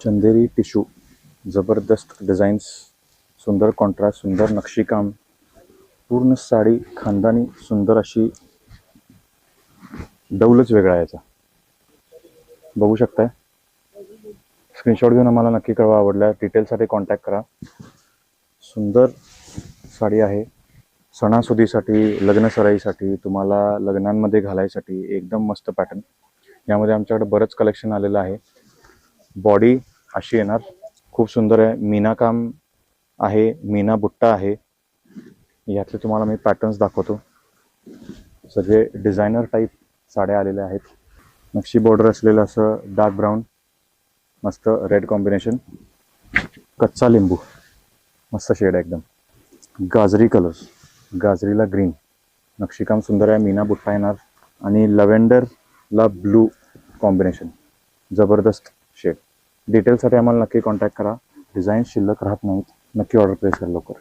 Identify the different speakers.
Speaker 1: चंदेरी tissue, जबरदस्त designs, सुंदर contrast, सुंदर नक्षीकाम, पूर्ण साडी खानदानी सुंदर अशी डौलच वेगळा याचा बघू शकताय. स्क्रीनशॉट घेऊन आम्हाला नक्की कळवा, आवडल्या डिटेलसाठी कॉन्टॅक्ट करा. सुंदर साडी आहे, सणासुदीसाठी, लग्नसराईसाठी, तुम्हाला लग्नांमध्ये घालायसाठी एकदम मस्त पॅटर्न. यामध्ये आमच्याकडे बरंच कलेक्शन आलेलं आहे. बॉडी अशी येणार, खूप सुंदर आहे, मीना काम आहे, मीना बुट्टा आहे. यातले तुम्हाला मी पॅटर्न्स दाखवतो. सगळे डिझायनर टाईप साड्या आलेल्या आहेत. नक्षी बॉर्डर असलेलं असं डार्क ब्राऊन, मस्त रेड कॉम्बिनेशन, कच्चा लिंबू, मस्त शेड आहे एकदम. गाजरी कलर्स, गाजरीला ग्रीन, नक्षीकाम सुंदर आहे, मीना बुट्टा येणार आणि लव्हेंडरला ब्लू कॉम्बिनेशन, जबरदस्त शेड. डिटेलसाठी आम्हाला नक्की कॉन्टॅक्ट करा. डिझाईन शिल्लक राहत नाहीत, नक्की ऑर्डर प्लेस करा लवकर.